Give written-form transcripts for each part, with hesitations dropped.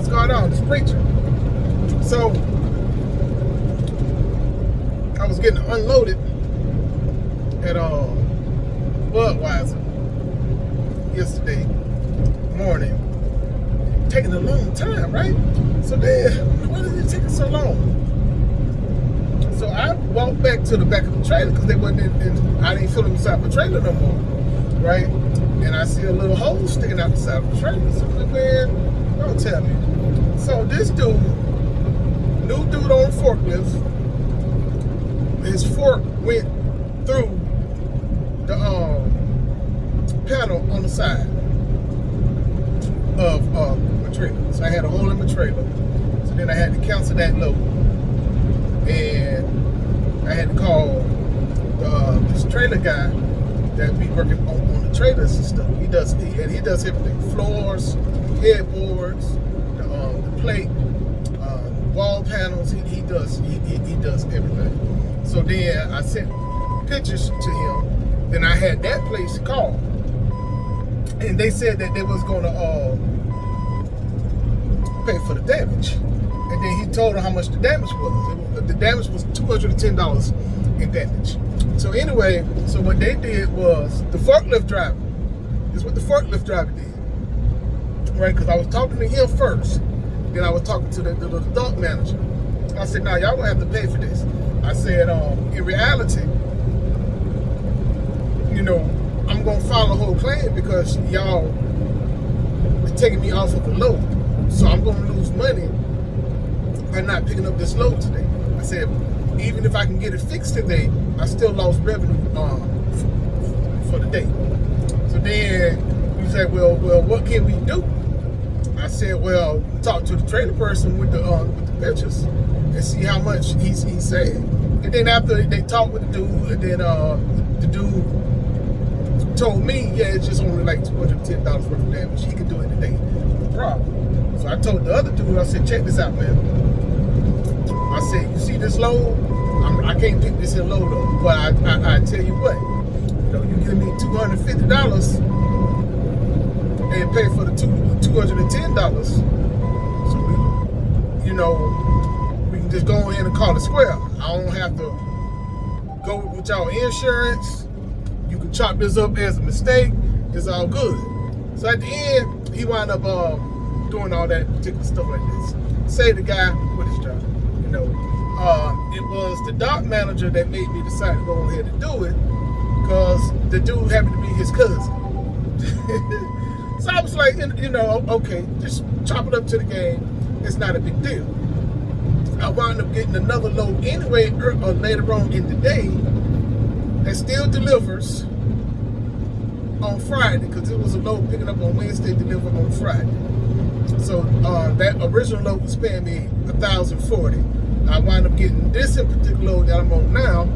what's going on? This preacher. So I was getting unloaded at Budweiser yesterday morning. Taking a long time, right? So then, why is it taking so long? So I walked back to the back of the trailer because they wasn't I didn't feel inside my trailer no more, right? And I see a little hole sticking out the side of the trailer. So I'm like, man, don't tell me. So this dude, new dude on the forklift, his fork went through the panel on the side of my trailer. So I had a hole in my trailer. So then I had to cancel that load. And I had to call this trailer guy that be working on the trailers and stuff. He does everything: floors, headboards, the plate, wall panels. He does everything. So then I sent pictures to him. Then I had that place call, and they said that they was gonna pay for the damage. And then he told her how much the damage was. The damage was $210 in damage. So anyway, so what they did was the forklift driver. This is what the forklift driver did, right? Because I was talking to him first. Then I was talking to the dock manager. I said, "Nah, y'all gonna have to pay for this." I said, in reality, I'm gonna file a whole claim because y'all are taking me off of the load. So I'm gonna lose money by not picking up this load today. I said, even if I can get it fixed today, I still lost revenue for the day. So then he said, well, what can we do? I said, well, talk to the trailer person with the pictures and see how much he's saying. And then after they talked with the dude, and then the dude told me, yeah, it's just only like $210 worth of damage. He could do it today, no problem. So I told the other dude, I said, check this out, man. I said, you see this load? I can't pick this in load up, but I tell you what, you give me $250 and pay for the $210. So we can just go in and call it square. I don't have to go with y'all insurance. You can chop this up as a mistake. It's all good. So at the end, he wound up doing all that particular stuff like this. Say the guy with his job. It was the dock manager that made me decide to go ahead and do it because the dude happened to be his cousin. So I was like, okay, just chop it up to the game. It's not a big deal. I wound up getting another load anyway later on in the day that still delivers on Friday because it was a load picking up on Wednesday, delivered on Friday. So that original load was paying me $1,040. I wound up getting this in particular load that I'm on now.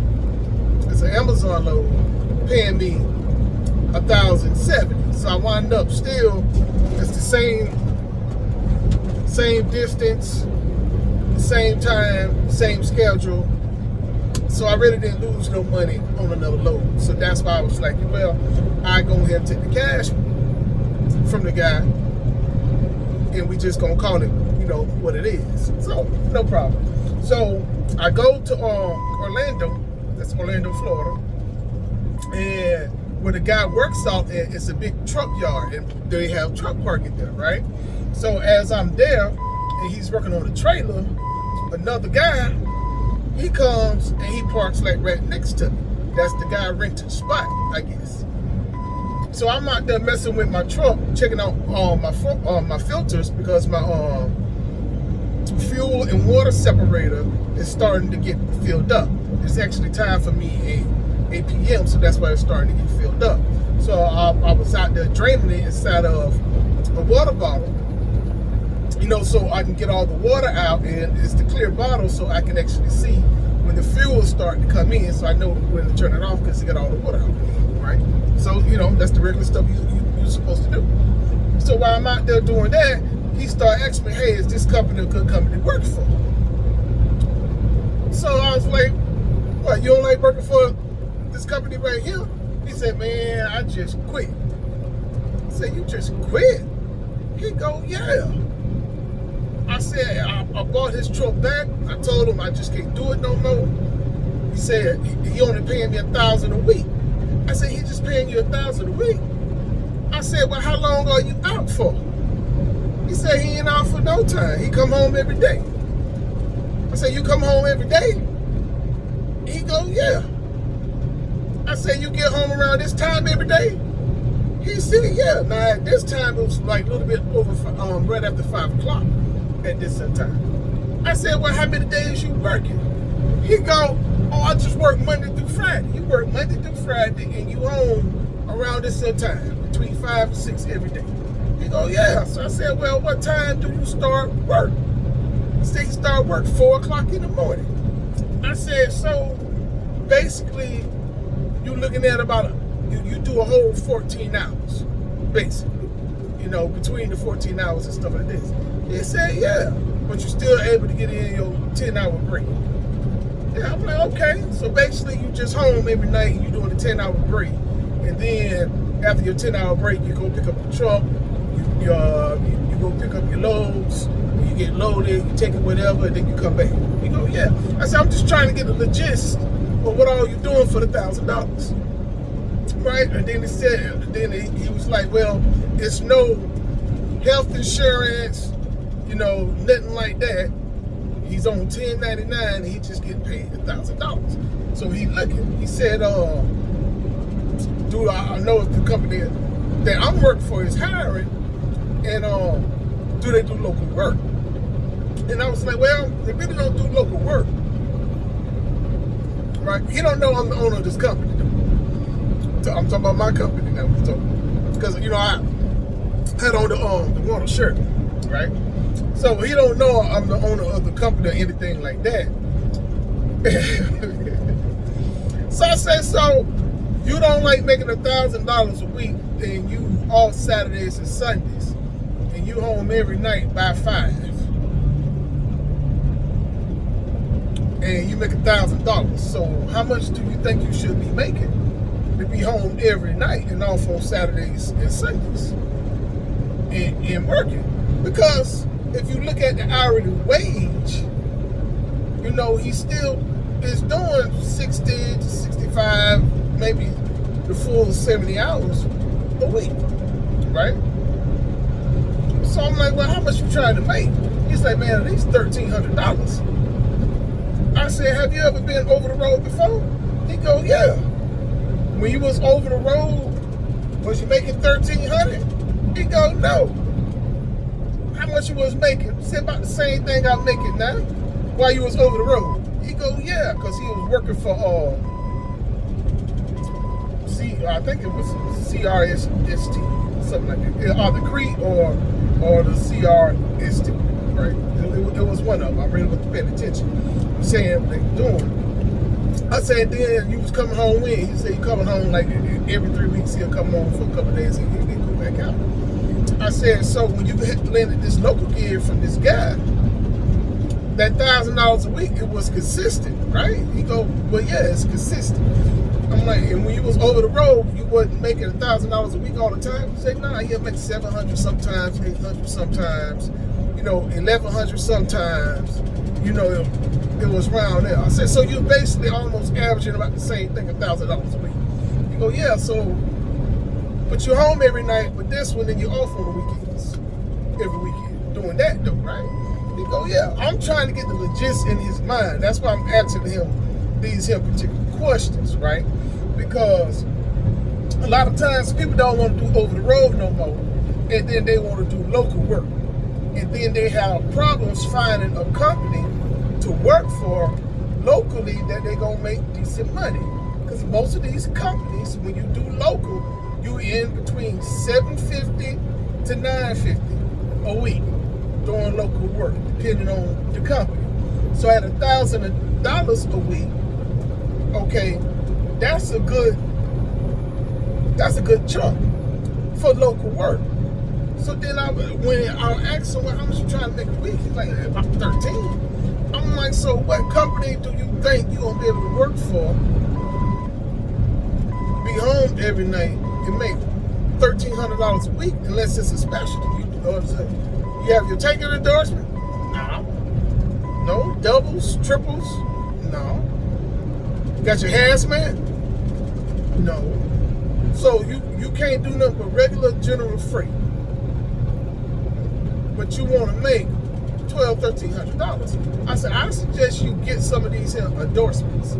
It's an Amazon load paying me $1,070. So I wound up still, it's the same distance, same time, same schedule. So I really didn't lose no money on another load. So that's why I was like, well, I go ahead and take the cash from the guy and we just gonna call it, what it is. So no problem. So I go to Orlando, that's Orlando, Florida, and where the guy works out at, it's a big truck yard, and they have truck parking there, right? So as I'm there, and he's working on the trailer, another guy, he comes and he parks like right next to me. That's the guy rented spot, I guess. So I'm out there messing with my truck, checking out my filters because my fuel and water separator is starting to get filled up. It's actually time for me at 8 p.m., so that's why it's starting to get filled up. So I was out there draining it inside of a water bottle, so I can get all the water out, and it's the clear bottle so I can actually see when the fuel is starting to come in, so I know when to turn it off because you got all the water out, right? So, that's the regular stuff you're supposed to do. So while I'm out there doing that, he started asking me, hey, is this company a good company to work for? So I was like, what, you don't like working for this company right here? He said, man, I just quit. I said, you just quit? He go, yeah. I said, I bought his truck back. I told him I just can't do it no more. He said, he only paying me $1,000 a week. I said, he just paying you $1,000 a week? I said, well, how long are you out for? He said, he ain't out for no time. He come home every day. I said, you come home every day? He go, yeah. I said, you get home around this time every day? He said, yeah. Now, at this time, it was like a little bit over, right after 5 o'clock at this time. I said, well, how many days you working? He go, oh, I just work Monday through Friday. You work Monday through Friday, and you home around this time, between 5 and 6 every day. He go, yeah. So I said, well, what time do you start work? He said, you start work 4 o'clock in the morning. I said, so basically, you looking at about you do a whole 14 hours, basically, you know, between the 14 hours and stuff like this. He said, yeah, but you're still able to get in your 10-hour break. Yeah, I'm like, okay. So basically, you just home every night and you're doing a 10-hour break. And then after your 10-hour break, you go pick up the truck, you go pick up your loads, you get loaded, you take it whatever, and then you come back. You go, yeah. I said, I'm just trying to get the gist of what all you doing for the $1,000. Right? And then he said, he was like, well, it's no health insurance, you know, nothing like that. He's on 1099, he just get paid $1,000. So he looking. He said, dude, I know if the company that I'm working for is hiring, and do they do local work? And I was like, well, they really don't do local work. Right? He don't know I'm the owner of this company. I'm talking about my company now. Because, you know, I had on the Warner shirt, right? So he don't know I'm the owner of the company or anything like that. So I said, so you don't like making $1,000 a week, and you off Saturdays and Sundays, and you home every night by 5, and you make $1,000. So how much do you think you should be making to be home every night and off on Saturdays and Sundays and working? Because if you look at the hourly wage, you know, he still is doing 60 to 65, maybe the full 70 hours a week, right? So I'm like, well, how much you trying to make? He's like, man, at least $1,300. I said, have you ever been over the road before? He go, yeah. When you was over the road, was you making $1,300? He go, no. How much you was making? He said, about the same thing I'm making now while you was over the road. He go, yeah, because he was working for I think it was CRST, something like that. Or the CREET or the CRST, right? It was one of them. I really wasn't paying attention. Saying what they were doing. I said, then you was coming home when? He said, you coming home like every 3 weeks. He'll come home for a couple of days and he'll go back out. I said, so when you landed this local gig from this guy, that $1,000 a week, it was consistent, right? He go, well, yeah, it's consistent. I'm like, and when you was over the road, you wasn't making $1,000 a week all the time? He said, nah, he'll make $700 sometimes, $800 sometimes, you know, $1,100 sometimes. You know, it was around there. I said, so you're basically almost averaging about the same thing, $1,000 a week. You go, yeah, so, but you're home every night with this one, and you're off on the weekends, every weekend, doing that though, right? He go, yeah, I'm trying to get the logistics in his mind. That's why I'm asking him these here particular questions, right? Because a lot of times people don't want to do over the road no more, and then they want to do local work. And then they have problems finding a company to work for locally that they're going to make decent money. Because most of these companies, when you do local, you in between $750 to $950 a week doing local work, depending on the company. So at $1,000 a week, okay, that's a good chunk for local work. So then when I asked him, well, how much you trying to make a week? He's like, about 13. I'm like, so what company do you think you're gonna be able to work for, be home every night and make $1,300 a week, unless it's a specialty? You have your taking endorsement? No. Doubles, triples? No. Got your hazmat? No. So you can't do nothing but regular general freight. But you want to make $1,200-$1,300. I said, I suggest you get some of these endorsements,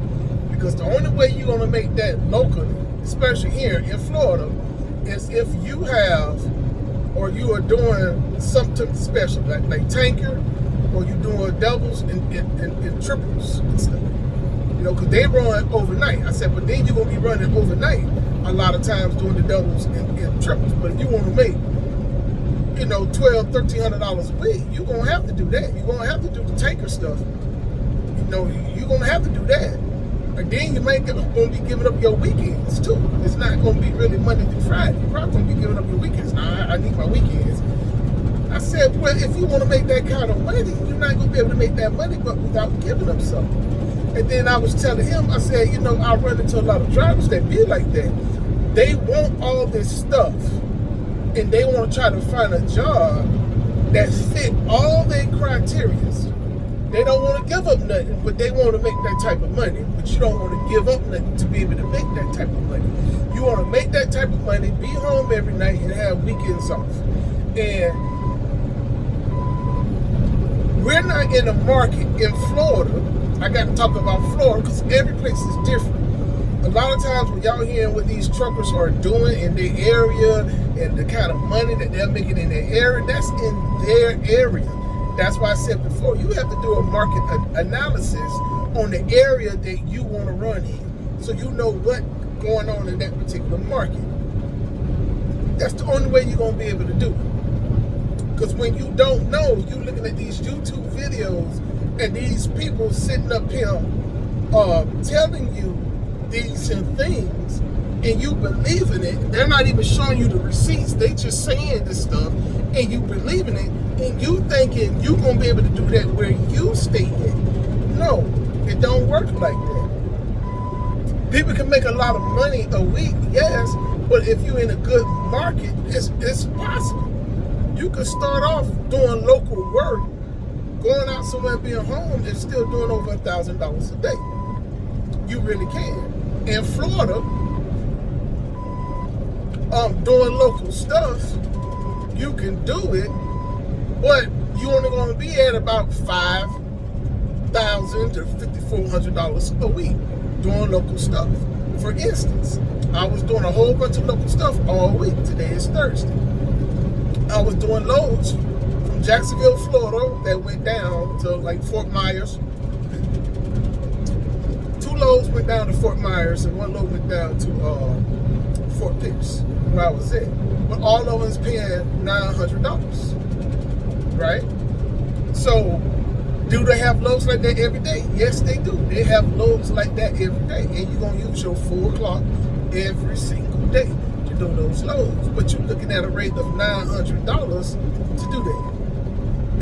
because the only way you're going to make that locally, especially here in Florida, is if you have, or you are doing something special, like tanker, or you're doing doubles and triples and stuff. You know, because they run overnight. I said, but then you're going to be running overnight a lot of times doing the doubles and triples. But if you want to make, you know, $1,200, $1,300 a week, you're going to have to do that. You're going to have to do the tanker stuff. You know, you're going to have to do that. And then you might going to be giving up your weekends, too. It's not going to be really Monday through Friday. You're probably going to be giving up your weekends. Now, I need my weekends. I said, well, if you want to make that kind of money, you're not going to be able to make that money but without giving up something. And then I was telling him, I said, you know, I run into a lot of drivers that be like that. They want all this stuff, and they want to try to find a job that fit all their criteria. They don't want to give up nothing, but they want to make that type of money. But you don't want to give up nothing to be able to make that type of money. You want to make that type of money, be home every night, and have weekends off. And we're not in a market in Florida. I got to talk about Florida because every place is different. A lot of times when y'all hearing what these truckers are doing in their area and the kind of money that they're making in their area, that's in their area. That's why I said before, you have to do a market analysis on the area that you want to run in, so you know what's going on in that particular market. That's the only way you're going to be able to do it. Because when you don't know, you're looking at these YouTube videos and these people sitting up here telling you these things, and you believe in it. They're not even showing you the receipts. They just saying this stuff, and you believe in it, and you thinking you're going to be able to do that where you stay in. No, it don't work like that. People can make a lot of money a week, yes, but if you're in a good market, it's possible. You can start off doing local work, going out somewhere and being home, and still doing over $1,000 a day. You really can. In Florida, doing local stuff, you can do it, but you're only going to be at about $5,000 to $5,400 a week doing local stuff. For instance, I was doing a whole bunch of local stuff all week. Today is Thursday. I was doing loads from Jacksonville, Florida, that went down to like Fort Myers. 2 loads went down to Fort Myers, and 1 load went down to Fort Pierce, where I was at. But all of us paying $900, right? So, do they have loads like that every day? Yes, they do. They have loads like that every day, and you're gonna use your 4 o'clock every single day to do those loads. But you're looking at a rate of $900 to do that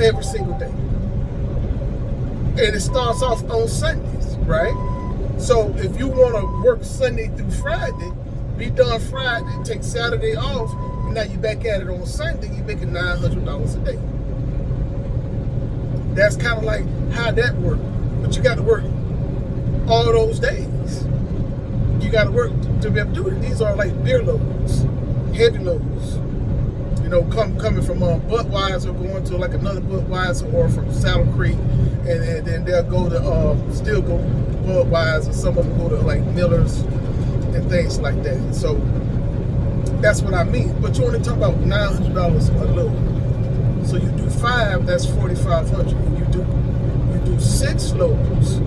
every single day, and it starts off on Sundays, right? So if you want to work Sunday through Friday, be done Friday, take Saturday off, and now you're back at it on Sunday, you're making $900 a day. That's kind of like how that works. But you got to work all those days. You got to work to be able to do it. These are like beer loads, heavy loads. You know, coming from Budweiser, going to like another Budweiser, or from Saddle Creek, and then they'll go to still go to Budweiser. Some of them go to like Miller's and things like that. So that's what I mean. But you only talk about $900 a load. So you do 5, that's $4,500. You do 6 loads,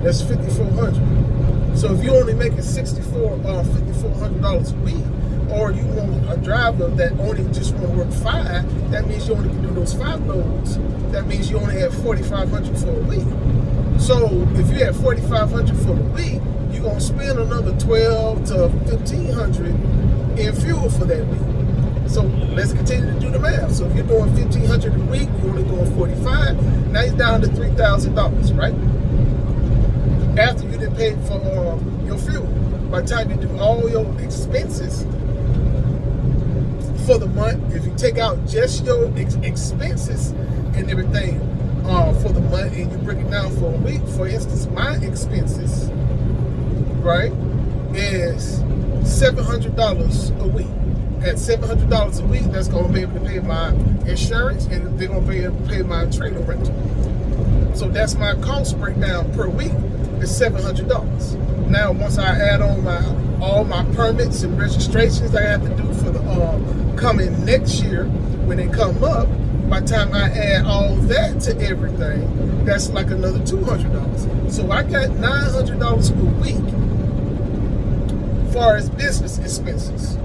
that's $5,400. So if you're only making $5,400 a week, or you want a driver that only just want to work 5, that means you only can do those 5 loads. That means you only have $4,500 for a week. So if you have $4,500 for the week, you're gonna spend another $1,200 to $1,500 in fuel for that week. So let's continue to do the math. So if you're doing $1,500 a week, you're only doing 45. Now you're down to $3,000, right? After you done paid for your fuel. By the time you do all your expenses for the month, if you take out just your expenses and everything, for the month, and you break it down for a week. For instance, my expenses, right, is $700 a week. At $700 a week, that's going to be able to pay my insurance, and they're going to be able to pay my trailer rental. So that's my cost breakdown per week is $700. Now, once I add on all my permits and registrations I have to do for the coming next year when they come up, by the time I add all that to everything, that's like another $200. So I got $900 a week as far as business expenses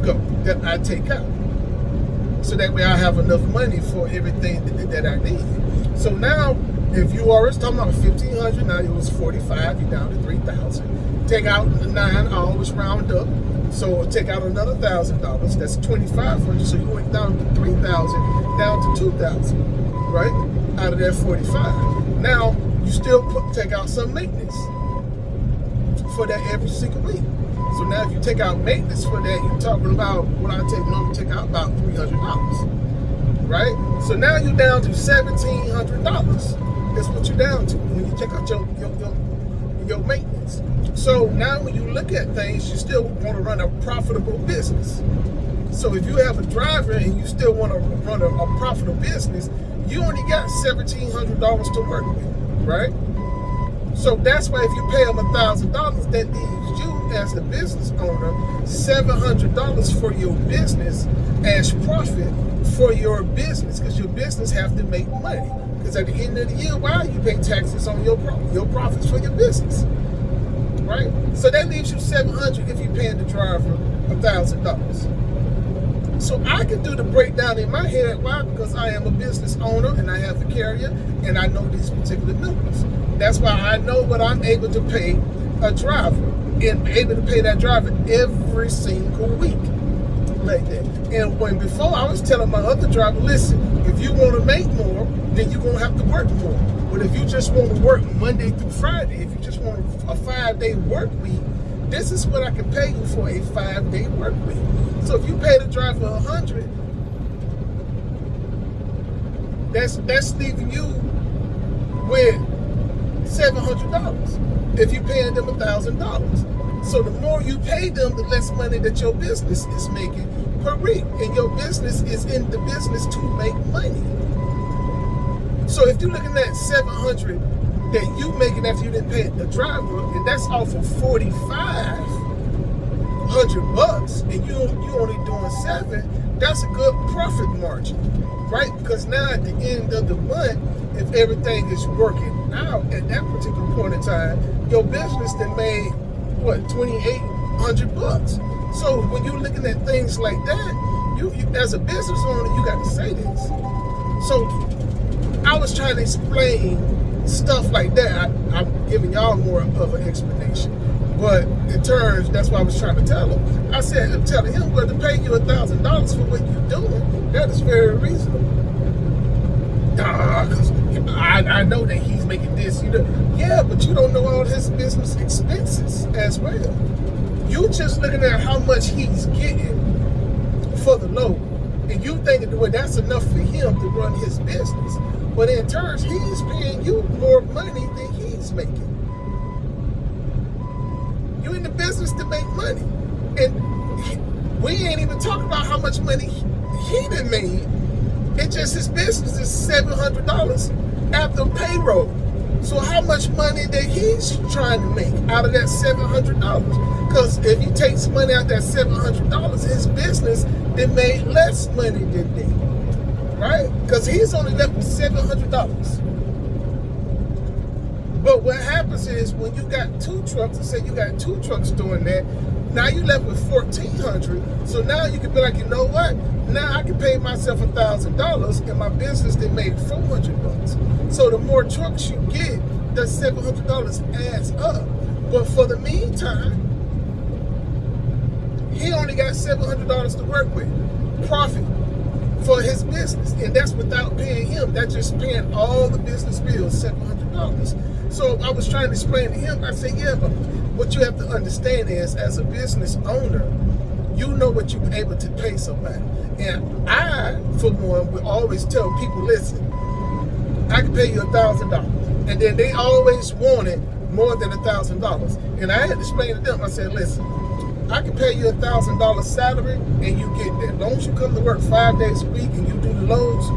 go that I take out. So that way I have enough money for everything that I need. So now, if you always talking about $1,500, now it was $45, you're down to $3,000. Take out the 9, I always round up. So take out another $1,000, that's $2,500. So you went down to $3,000, down to $2,000, right? Out of that $45. Now you still take out some maintenance for that every single week. So now if you take out maintenance for that, you're talking about what I normally take out about $300, right? So now you're down to $1,700. That's what you're down to when you take out your maintenance. So now when you look at things, you still want to run a profitable business. So if you have a driver and you still want to run a profitable business, you only got $1,700 to work with, right? So that's why if you pay them $1,000, that leaves you as the business owner $700 for your business as profit for your business, because your business have to make money. Because at the end of the year, why you pay taxes on your profits for your business, right? So that leaves you $700 if you're paying the driver $1,000. So I can do the breakdown in my head. Why? Because I am a business owner and I have a carrier and I know these particular numbers. That's why I know what I'm able to pay a driver and able to pay that driver every single week like that. And when before I was telling my other driver, listen, if you want to make more, then you're going to have to work more. But if you just want to work Monday through Friday, if you just want a 5-day work week, this is what I can pay you for a 5-day work week. So if you pay the driver $100, that's leaving you with $700 if you're paying them $1,000. So the more you pay them, the less money that your business is making per week. And your business is in the business to make money. So if you're looking at $700 that you making after you didn't pay the driver, and that's off of $4,500, and you only doing $7, that's a good profit margin, right? Because now at the end of the month, if everything is working out at that particular point in time, your business then made what, $2,800. So when you're looking at things like that, you as a business owner, you got to say this. So I was trying to explain stuff like that. I'm giving y'all more of an explanation, but in terms, that's what I was trying to tell him. I said, I'm telling him, well, to pay you $1,000 for what you're doing, that is very reasonable. Because I know that he's making this, yeah, but you don't know all his business expenses as well. You just looking at how much he's getting for the load, and you thinking, well, that's enough for him to run his business. But in turn, he's paying you more money than he's making. You're in the business to make money. And we ain't even talking about how much money he done made. It's just his business is $700 after payroll. So how much money that he's trying to make out of that $700? Because if he takes money out of that $700, his business then made less money than they. Right? Because he's only left with $700. But what happens is when you got 2 trucks, and say you got 2 trucks doing that, now you left with $1,400. So now you can be like, you know what? Now I can pay myself $1,000, and my business then made $400. So the more trucks you get, the $700 adds up. But for the meantime, he only got $700 to work with, profit for his business, and that's without paying him. That's just paying all the business bills, $700. So I was trying to explain to him. I said, yeah, but what you have to understand is, as a business owner, you know what you're able to pay somebody. And I, for one, would always tell people, listen, I can pay you $1,000. And then they always wanted more than $1,000. And I had to explain to them, I said, listen, I can pay you $1,000 salary and you get that. As long as you come to work 5 days a week and you do the loads,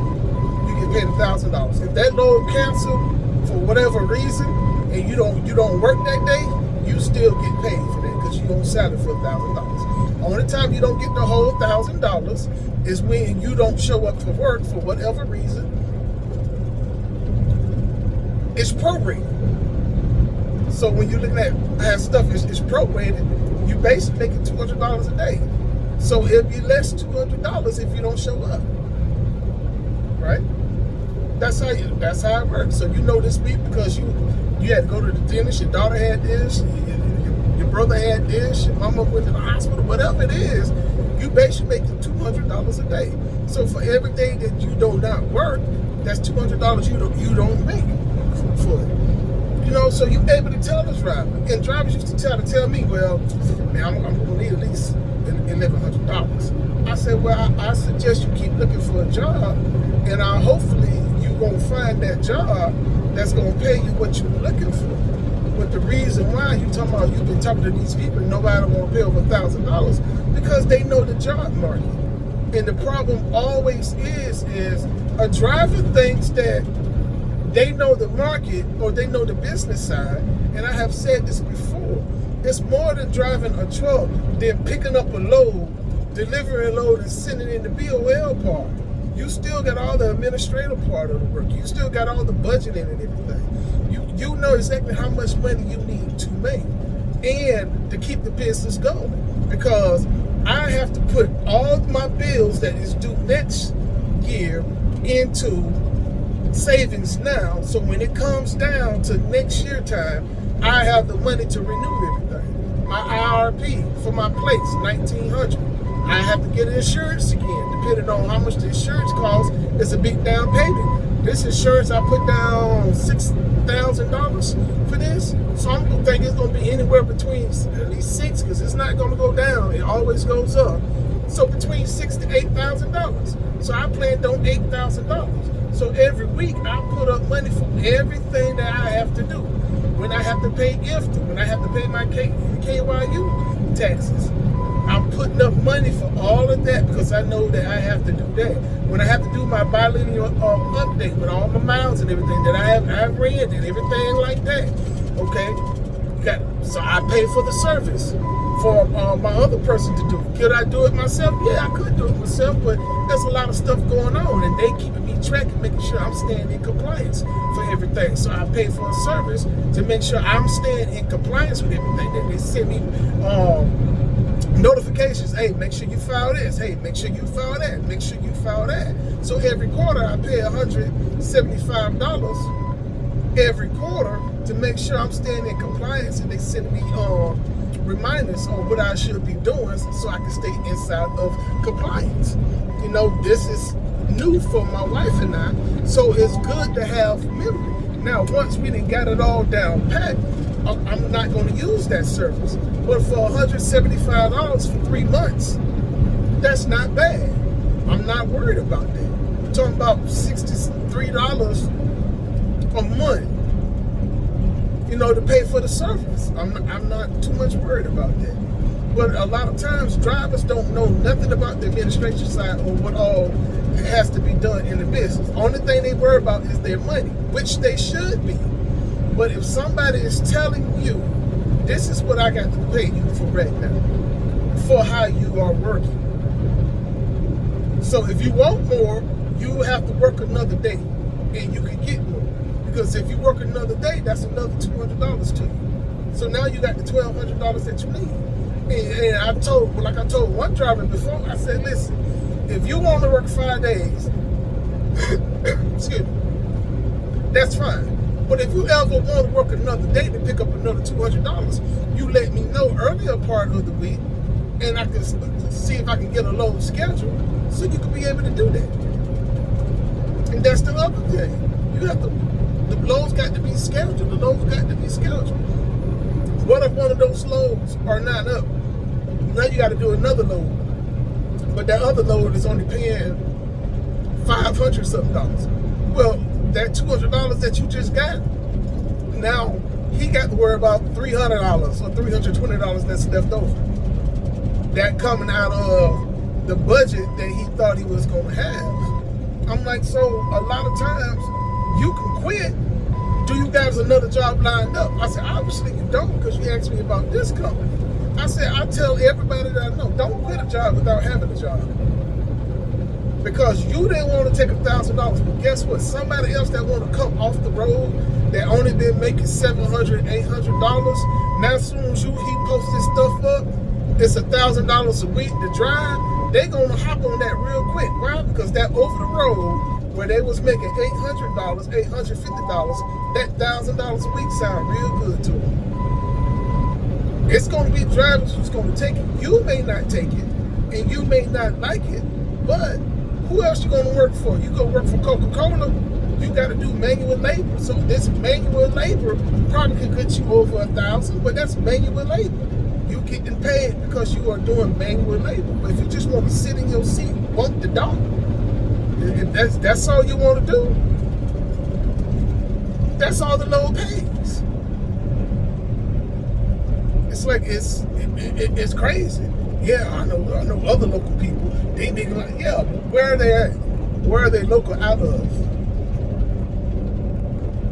you get paid $1,000. If that load canceled for whatever reason and you don't work that day, you still get paid for that because you on salary for $1,000. Only time you don't get the whole $1,000 is when you don't show up for work for whatever reason. It's prorated. So when you're looking at how stuff is prorated, you basically make it $200 a day. So it'll be less $200 if you don't show up. Right? That's how it works. So you know this week because you had to go to the dentist, your daughter had this, your brother had this, your mama went to the hospital, whatever it is, you basically make it $200 a day. So for every day that you do not work, that's $200 you don't make for it. You know, so you're able to tell this driver. And drivers used to tell me, well, man, I'm going to need at least $1,100. I said, well, I suggest you keep looking for a job, and hopefully you're going to find that job that's going to pay you what you're looking for. But the reason why you've been talking to these people, nobody want to pay over $1,000 because they know the job market. And the problem always is a driver thinks that they know the market or they know the business side. And I have said this before. It's more than driving a truck than picking up a load, delivering a load and sending in the BOL part. You still got all the administrative part of the work. You still got all the budgeting and everything. You know exactly how much money you need to make and to keep the business going. Because I have to put all my bills that is due next year into savings now, so when it comes down to next year time, I have the money to renew everything. My IRP for my plates, $1,900. I have to get insurance again, depending on how much the insurance costs. It's a big down payment. This insurance I put down $6,000 for this, so I'm gonna think it's gonna be anywhere between at least $6,000 because it's not gonna go down. It always goes up. So between $6,000 to $8,000. So I planned on $8,000. So every week I put up money for everything that I have to do. When I have to pay IFTA, when I have to pay my KYU taxes, I'm putting up money for all of that because I know that I have to do that. When I have to do my bilineal update with all my miles and everything that I've read and everything like that, okay? So I pay for the service for my other person to do. Could I do it myself? Yeah, I could do it myself, but there's a lot of stuff going on, and they keeping me track and making sure I'm staying in compliance for everything. So I pay for a service to make sure I'm staying in compliance with everything. That they send me notifications. Hey, make sure you file this. Hey, make sure you file that. Make sure you file that. So every quarter I pay $175 every quarter to make sure I'm staying in compliance, and they send me reminders on what I should be doing so I can stay inside of compliance. You know, this is new for my wife and I, so it's good to have memory. Now, once we done got it all down pat, I'm not going to use that service. But for $175 for 3 months, that's not bad. I'm not worried about that. I'm talking about $63 a month, you know, to pay for the service. I'm not too much worried about that. But a lot of times, drivers don't know nothing about the administration side or what all has to be done in the business. Only thing they worry about is their money, which they should be. But if somebody is telling you, this is what I got to pay you for right now, for how you are working. So if you want more, you have to work another day, and you can get more. Because if you work another day, that's another $200 to you. So now you got the $1,200 that you need. And I told one driver before, I said, listen, if you want to work 5 days, excuse me, that's fine. But if you ever want to work another day to pick up another $200, you let me know earlier part of the week, and I can see if I can get a load schedule so you can be able to do that. And that's the other thing. You have to, the loads got to be scheduled. The loads got to be scheduled. What if one of those loads are not up? Now you got to do another load. But that other load is only paying $500 something. Well, that $200 that you just got, now he got to worry about $300 or $320 that's left over. That coming out of the budget that he thought he was going to have. I'm like, so a lot of times you can quit. Do you guys another job lined up? I said, obviously you don't, because you asked me about this company. I said, I tell everybody that I know, don't quit a job without having a job. Because you didn't want to take $1,000, but guess what? Somebody else that want to come off the road, that only been making $700, $800, now as soon as he posts this stuff up, it's $1,000 a week to drive, they gonna hop on that real quick. Why? Because that over the road, where they was making $800, $850, that $1,000 a week sound real good to them. It's gonna be drivers who's gonna take it. You may not take it, and you may not like it, but who else you gonna work for? You go work for Coca-Cola, you gotta do manual labor. So this manual labor probably could get you over $1,000, but that's manual labor. You getting paid because you are doing manual labor. But if you just want to sit in your seat, bump the dog, if that's all you want to do, that's all the load pays. It's like it's crazy. Yeah, I know other local people. They be like, yeah, but where are they at? Where are they local out of?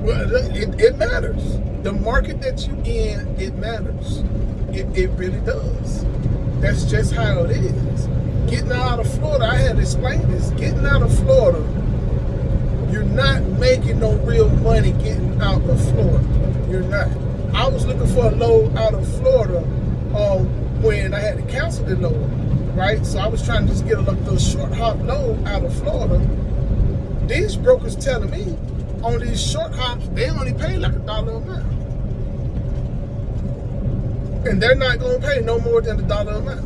Well, it matters. The market that you in, it matters. It really does. That's just how it is. Getting out of Florida, I had to explain this. Getting out of Florida, you're not making no real money getting out of Florida. You're not. I was looking for a load out of Florida when I had to cancel the load, right? So I was trying to just get a little short hop load out of Florida. These brokers telling me on these short hops, they only pay like $1 a mile. And they're not going to pay no more than $1 a mile.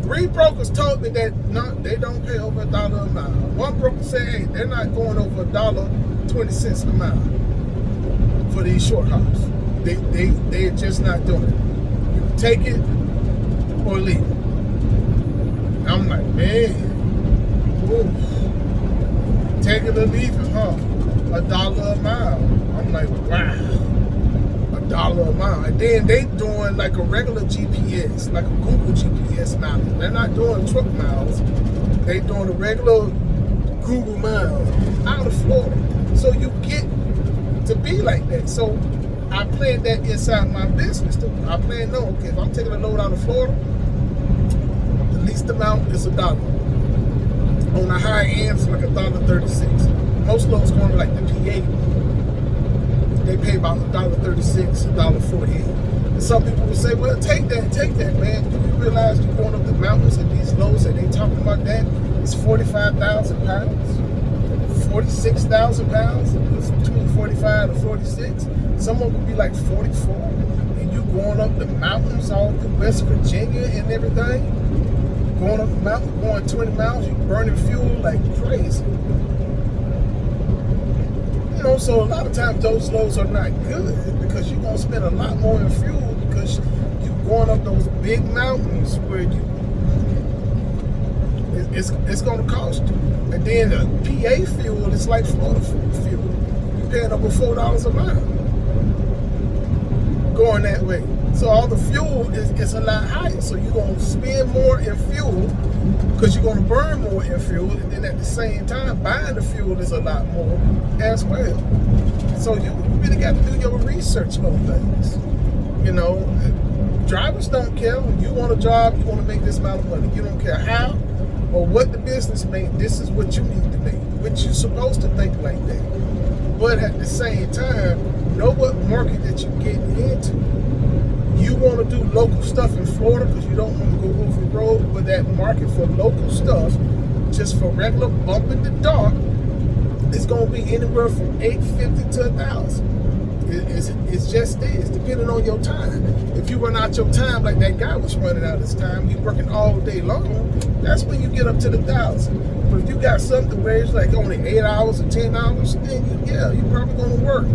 3 brokers told me that no, they don't pay over $1 a mile. One broker said, hey, they're not going over $1.20 a mile for these short hops. They're just not doing it. You can take it or leave it. I'm like, man, oof. Take it or leave it, huh? $1 a mile. I'm like, wow. $1 a mile. And then they doing like a regular GPS, like a Google GPS mileage. They're not doing truck miles. They doing a regular Google miles out of Florida. So you get to be like that. So I plan that inside my business too. I plan, no, okay, if I'm taking a load out of Florida, the least amount is $1. On the high end, it's like $1.36. Most loads going to like the PA. They pay about $1.36, $1.48. And some people will say, well, take that, man. Do you realize you're going up the mountains and these loads that they talking about that? It's 45,000 pounds, 46,000 pounds. It's between 45 to 46. Some of them would be like 44. And you going up the mountains all through West Virginia and everything. Going up the mountain, going 20 miles, you burning fuel like crazy. You know, so a lot of times those loads are not good because you're going to spend a lot more in fuel because you're going up those big mountains where it's going to cost you. And then the PA fuel is like Florida fuel. You're paying over $4 a mile going that way. So all the fuel is a lot higher. So you're going to spend more in fuel because you're going to burn more in fuel. And then at the same time, buying the fuel is a lot more as well. So you really got to do your research on things. You know, drivers don't care. You want a job, you want to make this amount of money. You don't care how or what the business made. This is what you need to make, which you're supposed to think like that. But at the same time, know what market that you're getting into. You want to do local stuff in Florida because you don't want to go over the road, but that market for local stuff, just for regular bump in the dark, is going to be anywhere from $850 to $1,000. It's just this, depending on your time. If you run out your time like that guy was running out his time, you working all day long, that's when you get up to the $1,000. But if you got something where it's like only 8 hours or 10 hours, then you're probably going to work,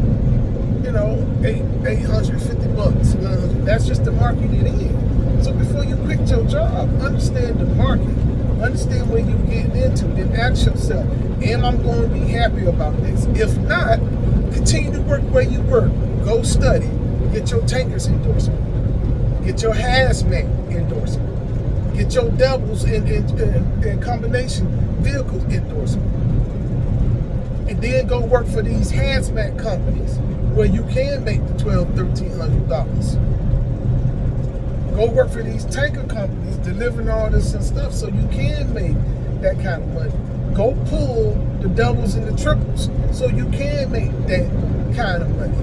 you know, $850, $100. That's just the market it is. So before you quit your job, understand the market. Understand where you're getting into. Then ask yourself, am I going to be happy about this? If not, continue to work where you work. Go study. Get your tankers endorsement. Get your hazmat endorsement. Get your doubles and combination vehicles endorsement. And then go work for these hazmat companies where you can make the $1,200–1,300. Go work for these tanker companies delivering all this and stuff so you can make that kind of money. Go pull the doubles and the triples so you can make that kind of money.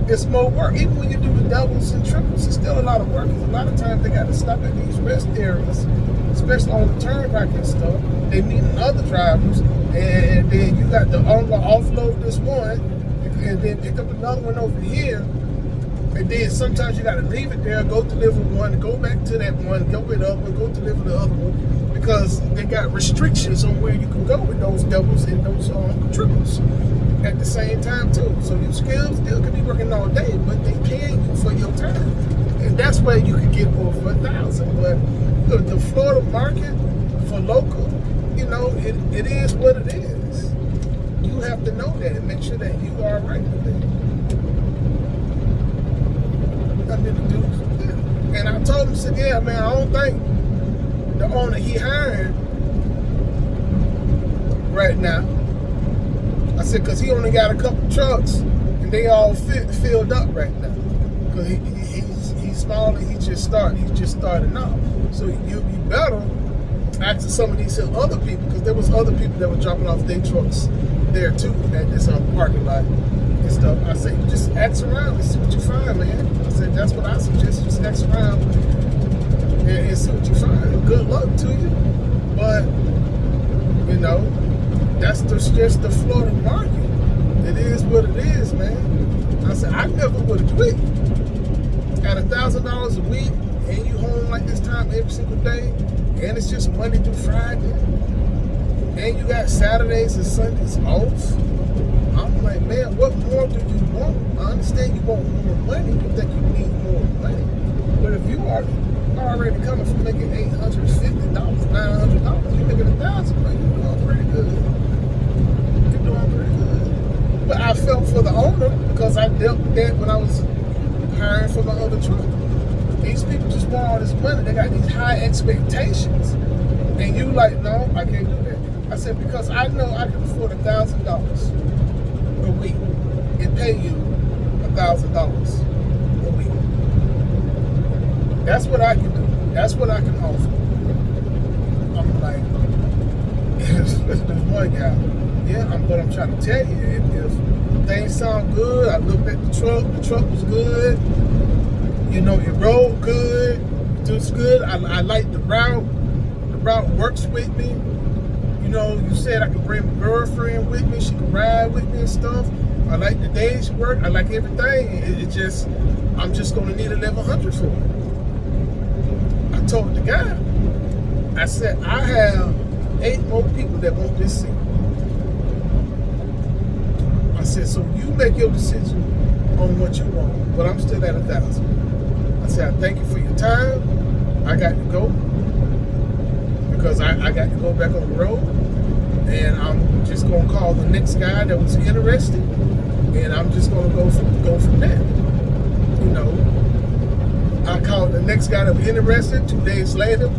It's more work. Even when you do the doubles and triples, it's still a lot of work. A lot of times they got to stop at these rest areas, especially on the turnpike and stuff. They meeting other drivers, and then you got to offload this one, and then pick up another one over here. And then sometimes you got to leave it there, go deliver one, go back to that one, go with the other one, go deliver the other one, because they got restrictions on where you can go with those doubles and those triples at the same time too. So you still can be working all day, but they paying you for your time, and that's where you can get over 1,000. But the Florida market for local, it is what it is. You have to know that and make sure that you are right with it. And I told him, I said, yeah, man, I don't think the owner he hired right now. I said, because he only got a couple trucks and they all filled up right now. Because he's small and he's just starting out. So you'll be better asking some of these other people, because there was other people that were dropping off their trucks there too at this parking lot and stuff. I said, just ask around and see what you find, man. I said, that's what I suggest. Just ask around and see what you find. Good luck to you. But, that's just the Florida market. It is what it is, man. I said, I never would have quit. At $1,000 a week, and you home like this time every single day, and it's just Monday through Friday, and you got Saturdays and Sundays off. I'm like, man, what more do you want? I understand you want more money. You think you need more money. But if you are already coming from making $850, $900, you're making $1,000, you're doing pretty good. You're doing pretty good. But I felt for the owner, because I dealt with that when I was hiring for my other truck. These people just want all this money. They got these high expectations. And you like, no, I can't do that. I said, because I know I can afford $1,000 a week and pay you $1,000 a week. That's what I can do. That's what I can offer. I'm like, there's one guy. Yeah, but I'm trying to tell you, if things sound good, I looked at the truck was good. It rode good, it was good. I like the route. The route works with me. You said I could bring my girlfriend with me. She could ride with me and stuff. I like the days work. I like everything. I'm just going to need 1,100 for it. I told the guy, I said, I have 8 more people that want this seat. I said, so you make your decision on what you want, but I'm still at 1,000. I said, I thank you for your time. I got to go, because I got to go back on the road, and I'm just going to call the next guy that was interested, and I'm just going to go from there. I called the next guy that was interested. 2 days later,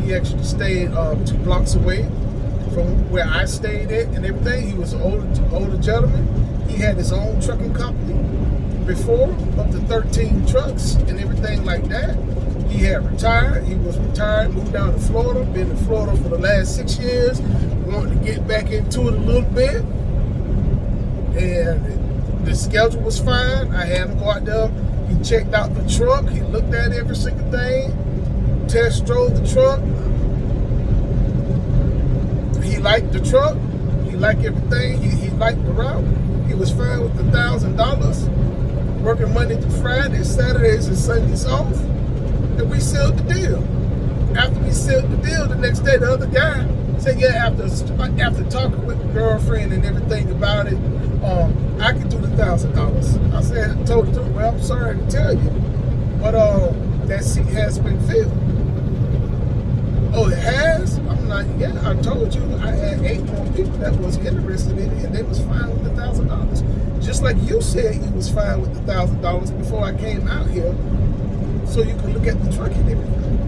he actually stayed 2 blocks away from where I stayed at and everything. He was an older gentleman. He had his own trucking company before, up to 13 trucks and everything like that. He had retired. He was retired, moved down to Florida, been in Florida for the last 6 years, wanted to get back into it a little bit. And the schedule was fine. I had him go out there. He checked out the truck. He looked at every single thing, test drove the truck. He liked the truck. He liked everything. He liked the route. He was fine with the $1,000, working Monday through Friday, Saturdays and Sundays off. And we sealed the deal. After we sealed the deal, the next day, the other guy said, yeah, after talking with the girlfriend and everything about it, I could do the $1,000. I told him, well, I'm sorry to tell you, but that seat has been filled. Oh, it has? I'm like, yeah, I told you I had 8 more people that was interested in it, and they was fine with $1,000. Just like you said you was fine with $1,000 before I came out here, so you can look at the truck and everything.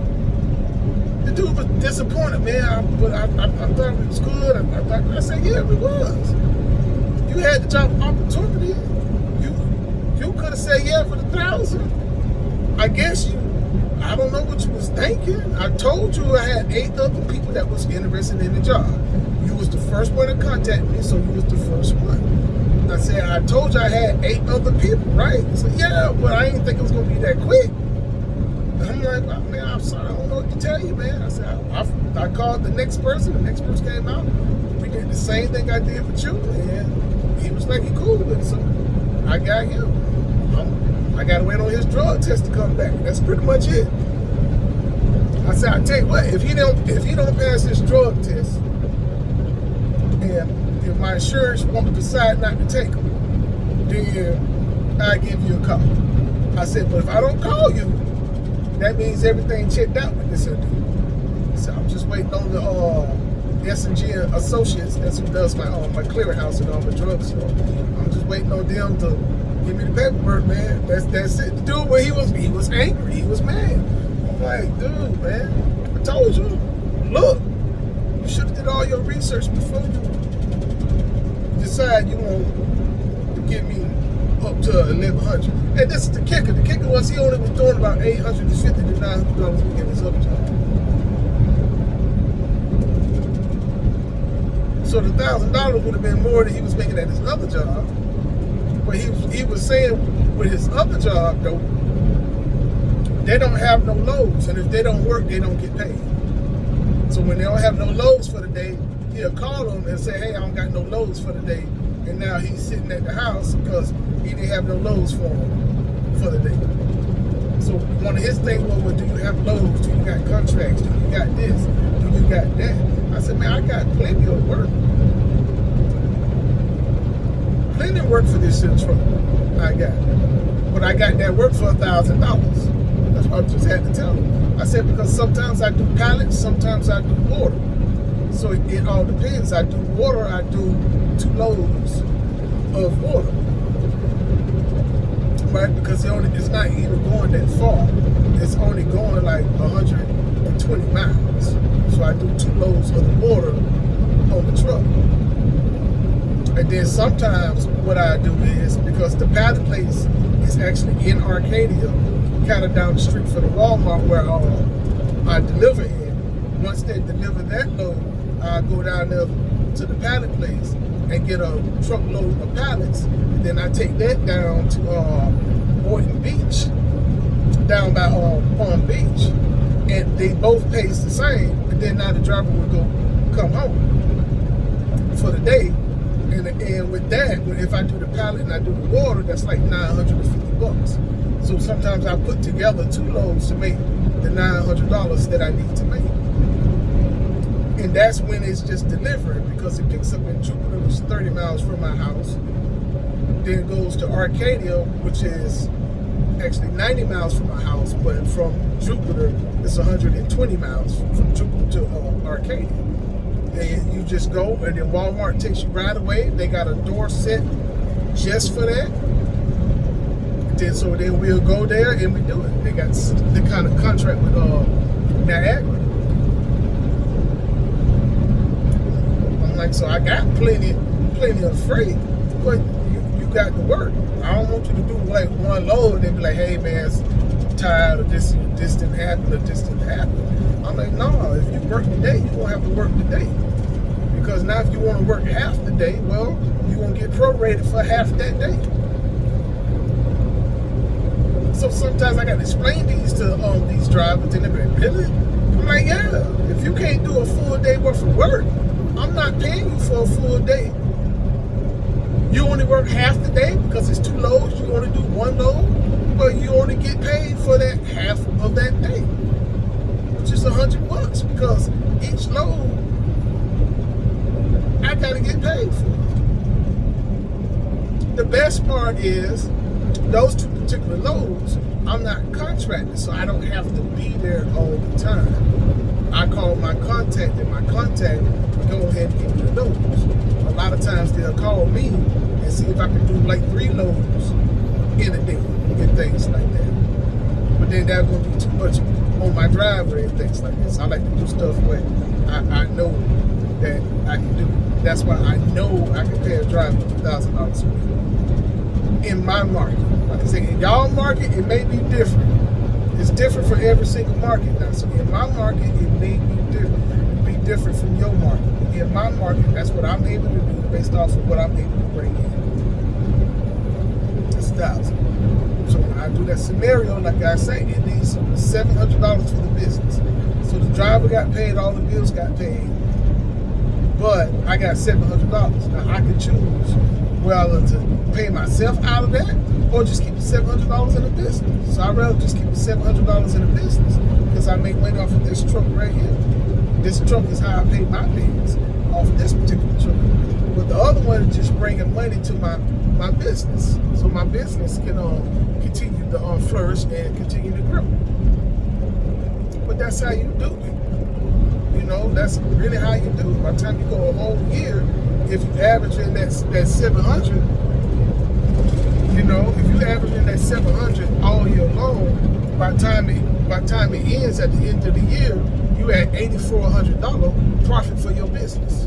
The dude was disappointed, man, but I thought it was good. I said, yeah, it was. You had the job opportunity. You could have said yeah for the 1,000. I guess I don't know what you was thinking. I told you I had 8 other people that was interested in the job. You was the first one to contact me, so you was the first one. I said, I told you I had 8 other people, right? He said, yeah, but I didn't think it was going to be that quick. I'm like, oh, man, I'm sorry, I don't know what to tell you, man. I said, I called the next person came out. We did the same thing I did with you, and he was like, he cool with it, so I got him. I got to wait on his drug test to come back. That's pretty much it. I said, I tell you what, if he don't pass his drug test, and if my insurance won't decide not to take him, then I'll give you a call. I said, but if I don't call you, that means everything checked out with this entity. So I'm just waiting on the S&G Associates. That's who does my clearinghouse and all my drugs. So I'm just waiting on them to give me the paperwork, man. That's it. The dude, he was angry. He was mad. I'm like, dude, man, I told you. Look, you should have did all your research before you decide you want to get me up to 1,100. And this is the kicker. The kicker was he only was doing about $850 to $900 to get his other job. So the $1,000 would have been more than he was making at his other job. But he was saying with his other job, though, they don't have no loads. And if they don't work, they don't get paid. So when they don't have no loads for the day, he'll call them and say, hey, I don't got no loads for the day. And now he's sitting at the house because he didn't have no loads for him for the day. So one of his things was, well, do you have loads? Do you got contracts? Do you got this? Do you got that? I said, man, I got plenty of work. Plenty of work for this shit truck. I got. But I got that work for $1,000. That's what I just had to tell him. I said, because sometimes I do pallets, sometimes I do water. So it all depends. I do water, I do 2 loads of water. Right? Because it's not even going that far. It's only going like 120 miles. So I do 2 loads of the water on the truck. And then sometimes what I do is, because the pallet place is actually in Arcadia, kind of down the street from the Walmart where I deliver in. Once they deliver that load, I go down there to the pallet place and get a truckload of pallets. And then I take that down to Boynton Beach, down by Palm Beach. And they both pays the same. And then now the driver will come home for the day. And with that, if I do the pallet and I do the water, that's like $950. So sometimes I put together 2 loads to make the $900 that I need to make. And that's when it's just delivered, because it picks up in Jupiter, which is 30 miles from my house. Then it goes to Arcadia, which is actually 90 miles from my house, but from Jupiter, it's 120 miles from Jupiter to Arcadia. And you just go, and then Walmart takes you right away. They got a door set just for that. So then we'll go there and we do it. They got the kind of contract with Niagara. I'm like, so I got plenty of freight, but you got to work. I don't want you to do like 1 load and then be like, hey man, I'm tired of this didn't happen or this didn't happen. I'm like, no, if you work today, you won't have to work today. Because now if you want to work half the day, well, you're going to get prorated for half that day. So sometimes I got to explain these to these drivers, and they're like, really? I'm like, yeah, if you can't do a full day worth of work, I'm not paying you for a full day. You only work half the day because it's 2 loads, you only do 1 load, but you only get paid for that half of that day, which is $100, because each load I gotta get paid for. The best part is those 2 particular loads, I'm not contracted, so I don't have to be there all the time. I call my contact, and my contact will go ahead and give me the loads. A lot of times they'll call me and see if I can do like 3 loads in a day and things like that. But then that's going to be too much on my driveway and things like this. I like to do stuff where I know that I can do. That's why I know I can pay a driver $2,000 a week. In my market. Like I say, in y'all market, it may be different. It's different for every single market now. So in my market, it may be different. It'll be different from your market. In my market, that's what I'm able to do based off of what I'm able to bring in. It's $1,000. So when I do that scenario, like I say, it needs $700 for the business. So the driver got paid, all the bills got paid, but I got $700. Now I can choose whether to pay myself out of that or just keep the $700 in the business. So I'd rather just keep the $700 in the business because I make money off of this truck right here. This truck is how I pay my bills off of this particular truck. But the other one is just bringing money to my business, so my business can continue to flourish and continue to grow. But that's how you do it. You know, that's really how you do it. By the time you go a whole year, if you average in that 700, you know, if you average in that 700 all year long, by the time it ends at the end of the year, you at $8,400 profit for your business.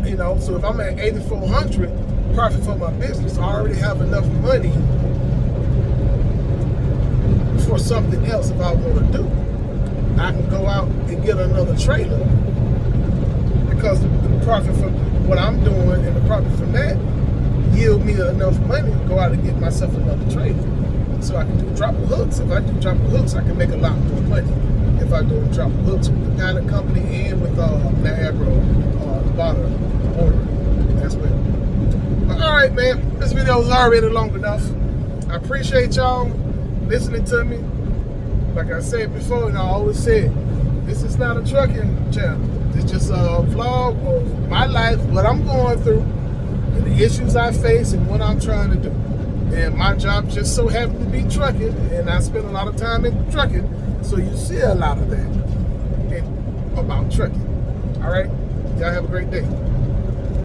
You know, so if I'm at $8,400 profit for my business, I already have enough money for something else if I want to do. I can go out and get another trailer because the profit from what I'm doing and the profit from that yield me enough money to go out and get myself another trailer. So I can do drop of hooks. If I do drop of hooks, I can make a lot more money if I do drop of hooks with the pallet company and with Niagara bottle order as well. But all right, man, this video is already long enough. I appreciate y'all listening to me. Like I said before, and I always said, this is not a trucking channel. It's just a vlog of my life, what I'm going through, and the issues I face, and what I'm trying to do. And my job just so happens to be trucking, and I spend a lot of time in trucking, so you see a lot of that about trucking. All right? Y'all have a great day.